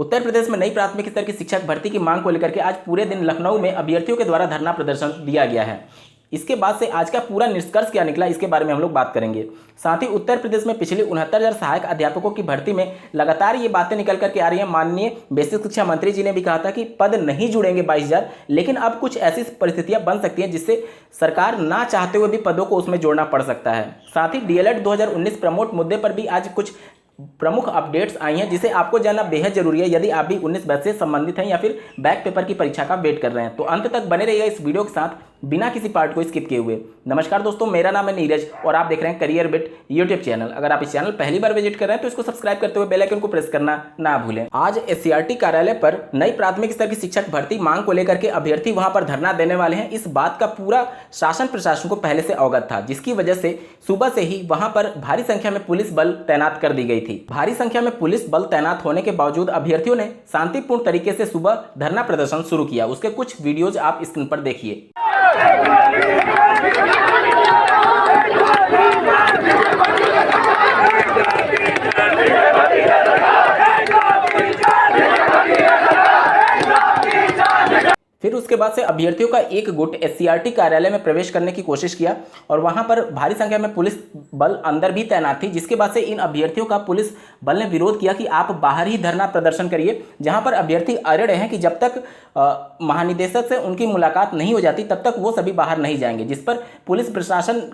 उत्तर प्रदेश में नई प्राथमिक स्तर की शिक्षक भर्ती की मांग को लेकर के आज पूरे दिन लखनऊ में अभ्यर्थियों के द्वारा धरना प्रदर्शन दिया गया है। इसके बाद से आज का पूरा निष्कर्ष क्या निकला, इसके बारे में हम लोग बात करेंगे। साथ ही उत्तर प्रदेश में पिछले 69,000 सहायक अध्यापकों की भर्ती में लगातार ये बातें निकल करके आ रही हैं। माननीय बेसिक शिक्षा मंत्री जी ने भी कहा था कि पद नहीं जुड़ेंगे 22,000, लेकिन अब कुछ ऐसी परिस्थितियां बन सकती हैं जिससे सरकार ना चाहते हुए भी पदों को उसमें जोड़ना पड़ सकता है। साथ ही डीएलएड 2019 प्रमोट मुद्दे पर भी आज कुछ प्रमुख अपडेट्स आई हैं जिसे आपको जानना बेहद जरूरी है यदि आप भी 19 बैच से संबंधित हैं या फिर बैक पेपर की परीक्षा का वेट कर रहे हैं। तो अंत तक बने रहिएगा इस वीडियो के साथ बिना किसी पार्ट को स्किप किए हुए। नमस्कार दोस्तों, मेरा नाम है नीरज और आप देख रहे हैं करियर बिट यूट्यूब चैनल। अगर आप इस चैनल पहली बार विजिट कर रहे हैं तो इसको सब्सक्राइब करते हुए बेल आइकन को प्रेस करना ना भूलें। आज एससीईआरटी कार्यालय पर नई प्राथमिक स्तर की शिक्षक भर्ती मांग को लेकर के अभ्यर्थी वहां पर धरना देने वाले हैं। इस बात का पूरा शासन प्रशासन को पहले से अवगत था, जिसकी वजह से सुबह से ही वहां पर भारी संख्या में पुलिस बल तैनात कर दी गई थी। भारी संख्या में पुलिस बल तैनात होने के बावजूद अभ्यर्थियों ने शांतिपूर्ण तरीके से सुबह धरना प्रदर्शन शुरू किया। उसके कुछ वीडियोज आप स्क्रीन पर देखिए। फिर उसके बाद से अभ्यर्थियों का एक गुट एससीईआरटी कार्यालय में प्रवेश करने की कोशिश किया और वहां पर भारी संख्या में पुलिस बल अंदर भी तैनात थी, जिसके बाद से इन अभ्यर्थियों का पुलिस बल ने विरोध किया कि आप बाहर ही धरना प्रदर्शन करिए। जहां पर अभ्यर्थी अड़े हैं कि जब तक महानिदेशक से उनकी मुलाकात नहीं हो जाती तब तक वो सभी बाहर नहीं जाएंगे, जिस पर पुलिस प्रशासन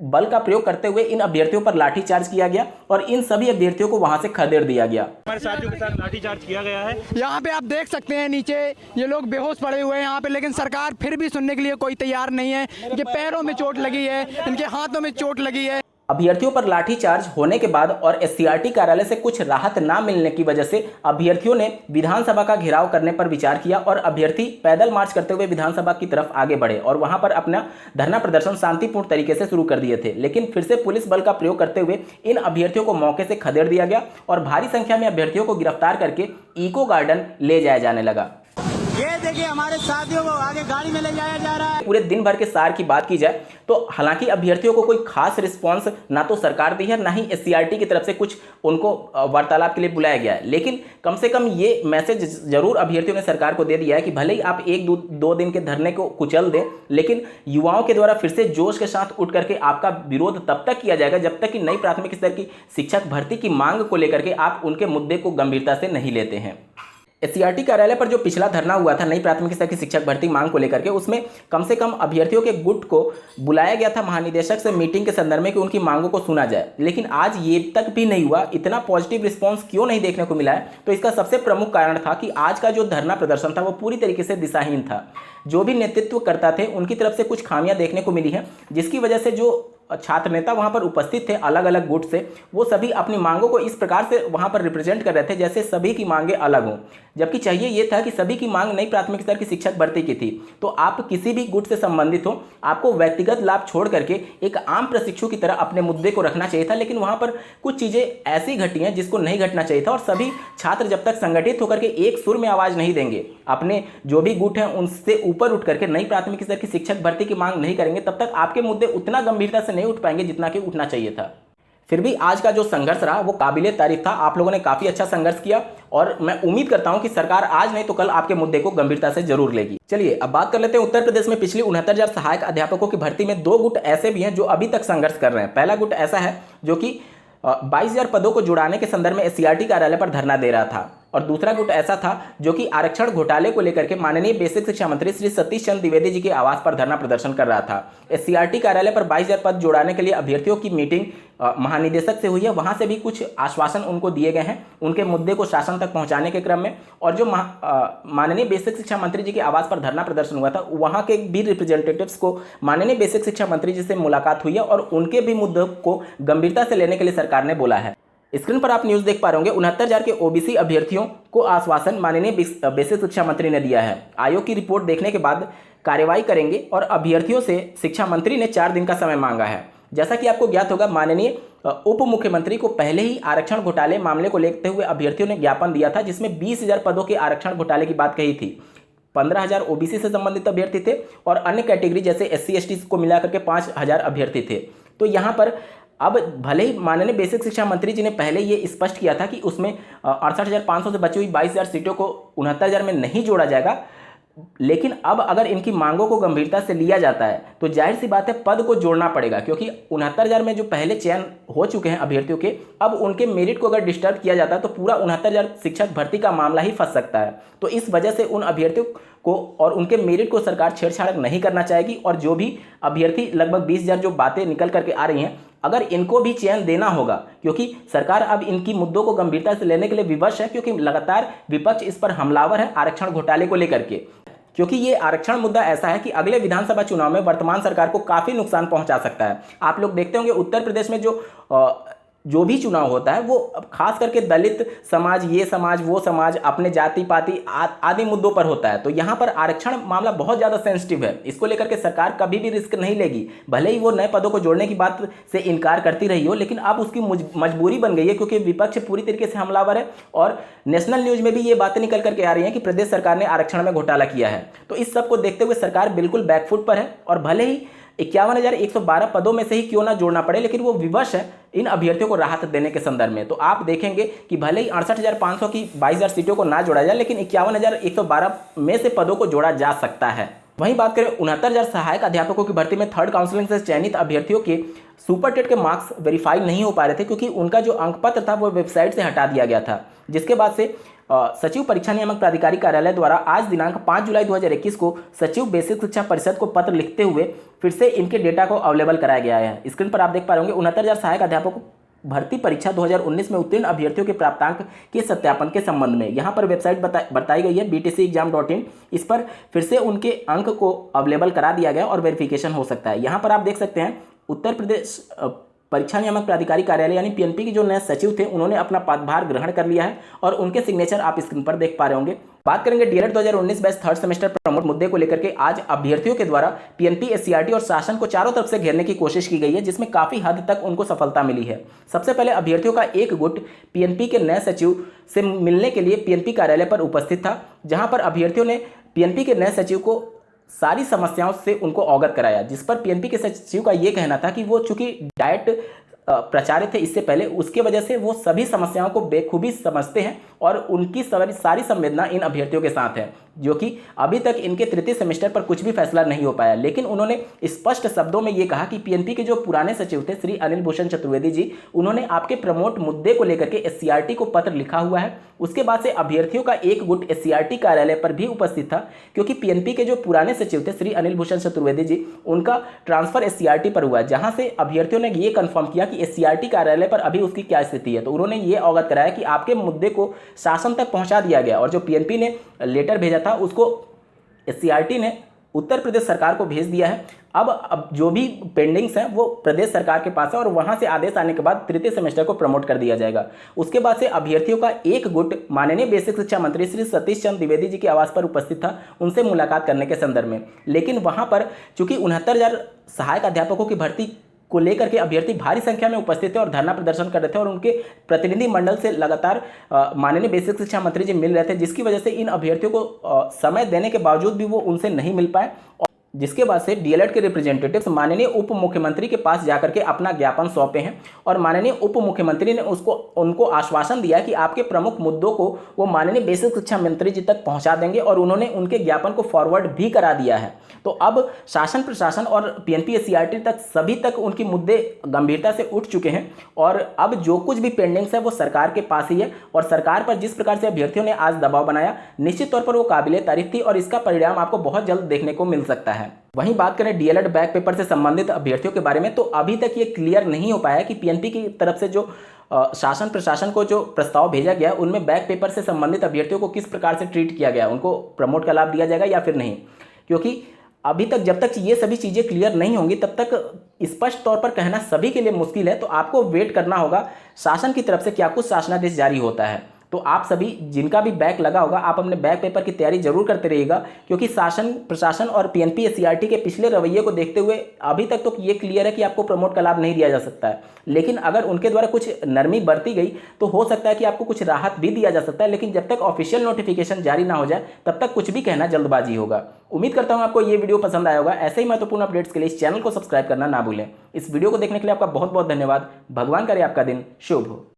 बल का प्रयोग करते हुए इन अभ्यर्थियों पर लाठीचार्ज किया गया और इन सभी अभ्यर्थियों को वहां से खदेड़ दिया गया। हमारे साथियों के साथ लाठीचार्ज किया गया है। यहाँ पे आप देख सकते हैं नीचे ये लोग बेहोश पड़े हुए हैं यहाँ पे, लेकिन सरकार फिर भी सुनने के लिए कोई तैयार नहीं है। इनके पैरों में चोट लगी है, इनके हाथों में चोट लगी है। अभ्यर्थियों पर लाठीचार्ज होने के बाद और एससीईआरटी कार्यालय से कुछ राहत ना मिलने की वजह से अभ्यर्थियों ने विधानसभा का घेराव करने पर विचार किया और अभ्यर्थी पैदल मार्च करते हुए विधानसभा की तरफ आगे बढ़े और वहां पर अपना धरना प्रदर्शन शांतिपूर्ण तरीके से शुरू कर दिए थे। लेकिन फिर से पुलिस बल का प्रयोग करते हुए इन अभ्यर्थियों को मौके से खदेड़ दिया गया और भारी संख्या में अभ्यर्थियों को गिरफ्तार करके इको गार्डन ले जाया जाने लगा। ये देखिए हमारे साथियों को आगे गाड़ी में ले जाया जा रहा है। पूरे दिन भर के सार की बात की जाए तो हालांकि अभ्यर्थियों को कोई खास रिस्पांस ना तो सरकार दी है, ना ही एससीईआरटी की तरफ से कुछ उनको वार्तालाप के लिए बुलाया गया है। लेकिन कम से कम ये मैसेज जरूर अभ्यर्थियों ने सरकार को दे दिया है कि भले ही आप एक दो दिन के धरने को कुचल दें, लेकिन युवाओं के द्वारा फिर से जोश के साथ उठ करके आपका विरोध तब तक किया जाएगा जब तक कि नई प्राथमिक स्तर की शिक्षक भर्ती की मांग को लेकर के आप उनके मुद्दे को गंभीरता से नहीं लेते हैं। एससीईआरटी कार्यालय पर जो पिछला धरना हुआ था नई प्राथमिक स्तर की शिक्षक भर्ती मांग को लेकर के, उसमें कम से कम अभ्यर्थियों के गुट को बुलाया गया था महानिदेशक से मीटिंग के संदर्भ में कि उनकी मांगों को सुना जाए, लेकिन आज ये तक भी नहीं हुआ। इतना पॉजिटिव रिस्पांस क्यों नहीं देखने को मिला है? तो इसका सबसे प्रमुख कारण था कि आज का जो धरना प्रदर्शन था वो पूरी तरीके से दिशाहीन था। जो भी नेतृत्व करता थे उनकी तरफ से कुछ खामियां देखने को मिली हैं, जिसकी वजह से जो छात्र नेता वहां पर उपस्थित थे अलग अलग गुट से, वो सभी अपनी मांगों को इस प्रकार से वहां पर रिप्रेजेंट कर रहे थे जैसे सभी की मांगें अलग हों, जबकि चाहिए ये था कि सभी की मांग नई प्राथमिक स्तर की शिक्षक भर्ती की थी। तो आप किसी भी गुट से संबंधित हो, आपको व्यक्तिगत लाभ छोड़ करके एक आम प्रशिक्षु की तरह अपने मुद्दे को रखना चाहिए था, लेकिन वहां पर कुछ चीजें ऐसी घटी हैं जिसको नहीं घटना चाहिए था। और सभी छात्र जब तक संगठित होकर के एक सुर में आवाज नहीं देंगे, अपने जो भी गुट हैं उनसे ऊपर उठ करके नई प्राथमिक स्तर की शिक्षक भर्ती की मांग नहीं करेंगे, तब तक आपके मुद्दे उतना गंभीरता से नहीं उठ पाएंगे जितना कि उठना चाहिए था। फिर भी आज का जो संघर्ष रहा वो काबिले तारीफ था। आप लोगों ने काफी अच्छा संघर्ष किया और मैं उम्मीद करता हूं कि सरकार आज नहीं तो कल आपके मुद्दे को गंभीरता से जरूर लेगी। चलिए अब बात कर लेते हैं उत्तर प्रदेश में पिछली 69,000 सहायक अध्यापकों की भर्ती में दो गुट ऐसे भी हैं जो अभी तक संघर्ष कर रहे हैं। पहला गुट ऐसा है जो कि 22,000 पदों को जुड़ाने के संदर्भ में एससीईआरटी कार्यालय पर धरना दे रहा था और दूसरा गुट ऐसा था जो कि आरक्षण घोटाले को लेकर के माननीय बेसिक शिक्षा मंत्री श्री सतीश चंद्र द्विवेदी जी के आवास पर धरना प्रदर्शन कर रहा था। एससीईआरटी कार्यालय पर 22,000 पद जुड़ाने के लिए अभ्यर्थियों की मीटिंग महानिदेशक से हुई है। वहां से भी कुछ आश्वासन उनको दिए गए हैं उनके मुद्दे को शासन तक पहुंचाने के क्रम में। और जो माननीय बेसिक शिक्षा मंत्री जी के आवास पर धरना प्रदर्शन हुआ था, वहां के भी रिप्रेजेंटेटिव्स को माननीय बेसिक शिक्षा मंत्री जी से मुलाकात हुई है और उनके भी मुद्दों को गंभीरता से लेने के लिए सरकार ने बोला है। स्क्रीन पर आप न्यूज देख पा रहे होंगे, 69,000 के ओबीसी अभ्यर्थियों को आश्वासन माननीय बेसिक शिक्षा मंत्री ने दिया है। आयोग की रिपोर्ट देखने के बाद कार्रवाई करेंगे और अभ्यर्थियों से शिक्षा मंत्री ने 4 दिन का समय मांगा है। जैसा कि आपको ज्ञात होगा, माननीय उप मुख्यमंत्री को पहले ही आरक्षण घोटाले मामले को लेते हुए अभ्यर्थियों ने ज्ञापन दिया था, जिसमें 20,000 पदों के आरक्षण घोटाले की बात कही थी। 15,000 ओबीसी से संबंधित अभ्यर्थी थे और अन्य कैटेगरी जैसे SC ST को मिलाकर के 5,000 अभ्यर्थी थे। तो यहाँ पर अब भले ही माननीय बेसिक शिक्षा मंत्री जी ने पहले ये स्पष्ट किया था कि उसमें 68,500 से बची हुई 22,000 सीटों को 69,000 में नहीं जोड़ा जाएगा, लेकिन अब अगर इनकी मांगों को गंभीरता से लिया जाता है तो जाहिर सी बात है पद को जोड़ना पड़ेगा, क्योंकि 69,000 में जो पहले चयन हो चुके हैं अभ्यर्थियों के, अब उनके मेरिट को अगर डिस्टर्ब किया जाता है तो पूरा 69,000 शिक्षक भर्ती का मामला ही फंस सकता है। तो इस वजह से उन अभ्यर्थियों को और उनके मेरिट को सरकार छेड़छाड़ नहीं करना चाहेगी, और जो भी अभ्यर्थी लगभग 20,000 जो बातें निकल करके आ रही हैं, अगर इनको भी चयन देना होगा, क्योंकि सरकार अब इनकी मुद्दों को गंभीरता से लेने के लिए विवश है, क्योंकि लगातार विपक्ष इस पर हमलावर है आरक्षण घोटाले को लेकर के, क्योंकि ये आरक्षण मुद्दा ऐसा है कि अगले विधानसभा चुनाव में वर्तमान सरकार को काफ़ी नुकसान पहुंचा सकता है। आप लोग देखते होंगे उत्तर प्रदेश में जो भी चुनाव होता है वो खास करके दलित समाज, ये समाज, वो समाज, अपने जाति पाति आदि मुद्दों पर होता है। तो यहाँ पर आरक्षण मामला बहुत ज़्यादा सेंसिटिव है, इसको लेकर के सरकार कभी भी रिस्क नहीं लेगी। भले ही वो नए पदों को जोड़ने की बात से इनकार करती रही हो, लेकिन अब उसकी मजबूरी बन गई है, क्योंकि विपक्ष पूरी तरीके से हमलावर है और नेशनल न्यूज़ में भी ये बातें निकल करके आ रही हैं कि प्रदेश सरकार ने आरक्षण में घोटाला किया है। तो इस सब को देखते हुए सरकार बिल्कुल बैकफुट पर है, और भले ही 51,112 पदों में से ही क्यों ना जोड़ना पड़े, लेकिन वो विवश है इन अभ्यर्थियों को राहत देने के संदर्भ में। तो आप देखेंगे कि भले ही 68,500 की 22,000 सीटों को ना जोड़ा जाए, लेकिन 51,112 में से पदों को जोड़ा जा सकता है। वहीं बात करें 69,000 सहायक अध्यापकों की भर्ती में थर्ड काउंसलिंग से चयनित अभ्यर्थियों के सुपर टेट के मार्क्स वेरीफाई नहीं हो पा रहे थे, क्योंकि उनका जो अंक पत्र था वो वेबसाइट से हटा दिया गया था, जिसके बाद से सचिव परीक्षा नियामक प्राधिकारी कार्यालय द्वारा आज दिनांक 5 जुलाई 2021 को सचिव बेसिक शिक्षा परिषद को पत्र लिखते हुए फिर से इनके डेटा को अवेलेबल कराया गया है। स्क्रीन पर आप देख पा रहे होंगे 69,000 सहायक अध्यापक भर्ती परीक्षा 2019 में उत्तीर्ण अभ्यर्थियों के प्राप्तांक के सत्यापन के संबंध में यहाँ पर वेबसाइट बताई गई है btcexam.in। इस पर फिर से उनके अंक को अवेलेबल करा दिया गया और वेरिफिकेशन हो सकता है। यहाँ पर आप देख सकते हैं उत्तर प्रदेश परीक्षा नियामक प्राधिकारी कार्यालय यानी पीएनपी के जो नए सचिव थे उन्होंने अपना पदभार ग्रहण कर लिया है, और उनके सिग्नेचर आप स्क्रीन पर देख पा रहे होंगे। बात करेंगे DElEd 2019 batch third semester promote मुद्दे को लेकर के। आज अभ्यर्थियों के द्वारा पीएनपी, एससीईआरटी और शासन को चारों तरफ से घेरने की कोशिश की गई है, जिसमें काफी हद तक उनको सफलता मिली है। सबसे पहले अभ्यर्थियों का एक गुट पीएनपी के नए सचिव से मिलने के लिए पीएनपी कार्यालय पर उपस्थित था, जहां पर अभ्यर्थियों ने पीएनपी के नए सचिव को सारी समस्याओं से उनको अवगत कराया, जिस पर पीएनपी के सचिव का ये कहना था कि वो चूंकि डाइट प्रचारित थे इससे पहले, उसके वजह से वो सभी समस्याओं को बेखूबी समझते हैं और उनकी सारी संवेदना इन अभ्यर्थियों के साथ है, जो कि अभी तक इनके तृतीय सेमेस्टर पर कुछ भी फैसला नहीं हो पाया। लेकिन उन्होंने स्पष्ट शब्दों में ये कहा कि पीएनपी के जो पुराने सचिव थे श्री अनिल भूषण चतुर्वेदी जी, उन्होंने आपके प्रमोट मुद्दे को लेकर के एससीईआरटी को पत्र लिखा हुआ है। उसके बाद से अभ्यर्थियों का एक गुट एससीईआरटी कार्यालय पर भी उपस्थित था, क्योंकि पीएनपी के जो पुराने सचिव थे श्री अनिल भूषण चतुर्वेदी जी, उनका ट्रांसफर एससीईआरटी पर हुआ, जहां से अभ्यर्थियों ने ये कंफर्म किया कि एससीईआरटी कार्यालय पर अभी उसकी क्या स्थिति है। तो उन्होंने ये अवगत कराया कि आपके मुद्दे को शासन तक पहुंचा दिया गया, और जो पीएनपी ने लेटर भेजा था उसको एससीईआरटी ने उत्तर प्रदेश सरकार को भेज दिया है। अब जो भी पेंडिंग्स हैं वो प्रदेश सरकार के पास है, और वहां से आदेश आने के बाद तृतीय सेमेस्टर को प्रमोट कर दिया जाएगा। उसके बाद से अभ्यर्थियों का एक गुट माननीय बेसिक शिक्षा मंत्री श्री सतीश चंद्र द्विवेदी जी के आवास पर उपस्थित था, उनसे मुलाकात करने के संदर्भ में। लेकिन वहां पर चूंकि 69,000 सहायक अध्यापकों की भर्ती को लेकर के अभ्यर्थी भारी संख्या में उपस्थित थे और धरना प्रदर्शन कर रहे थे, और उनके प्रतिनिधि मंडल से लगातार माननीय बेसिक शिक्षा मंत्री जी मिल रहे थे, जिसकी वजह से इन अभ्यर्थियों को समय देने के बावजूद भी वो उनसे नहीं मिल पाए, जिसके बाद से डीएलएड के रिप्रेजेंटेटिव्स माननीय उप मुख्यमंत्री के पास जाकर के अपना ज्ञापन सौंपे हैं, और माननीय उप मुख्यमंत्री ने उनको आश्वासन दिया कि आपके प्रमुख मुद्दों को वो माननीय बेसिक शिक्षा मंत्री जी तक पहुंचा देंगे, और उन्होंने उनके ज्ञापन को फॉरवर्ड भी करा दिया है। तो अब शासन प्रशासन और पीएनपी एससीईआरटी तक सभी तक उनके मुद्दे गंभीरता से उठ चुके हैं, और अब जो कुछ भी पेंडिंग्स है वो सरकार के पास ही है, और सरकार पर जिस प्रकार से अभ्यर्थियों ने आज दबाव बनाया, निश्चित तौर पर वो काबिले तारीफ थी, और इसका परिणाम आपको बहुत जल्द देखने को मिल सकता है। वहीं बात करें डीएलएड बैक पेपर से संबंधित अभ्यर्थियों के बारे में, तो अभी तक ये क्लियर नहीं हो पाया कि पीएनपी की तरफ से जो शासन प्रशासन को जो प्रस्ताव भेजा गया उनमें बैक पेपर से संबंधित अभ्यर्थियों को किस प्रकार से ट्रीट किया गया, उनको प्रमोट का लाभ दिया जाएगा या फिर नहीं, क्योंकि अभी तक जब तक ये सभी चीज़ें क्लियर नहीं होंगी तब तक स्पष्ट तौर पर कहना सभी के लिए मुश्किल है। तो आपको वेट करना होगा शासन की तरफ से क्या कुछ शासनादेश जारी होता है। तो आप सभी जिनका भी बैक लगा होगा आप अपने बैक पेपर की तैयारी जरूर करते रहिएगा, क्योंकि शासन प्रशासन और पीएनपी एससीईआरटी के पिछले रवैये को देखते हुए अभी तक तो ये क्लियर है कि आपको प्रमोट का लाभ नहीं दिया जा सकता है। लेकिन अगर उनके द्वारा कुछ नरमी बरती गई तो हो सकता है कि आपको कुछ राहत भी दिया जा सकता है, लेकिन जब तक ऑफिशियल नोटिफिकेशन जारी ना हो जाए तब तक कुछ भी कहना जल्दबाजी होगा। उम्मीद करता हूं आपको ये वीडियो पसंद आया होगा। ऐसे ही महत्वपूर्ण अपडेट्स के लिए इस चैनल को सब्सक्राइब करना ना भूलें। इस वीडियो को देखने के लिए आपका बहुत बहुत धन्यवाद। भगवान करे आपका दिन शुभ हो।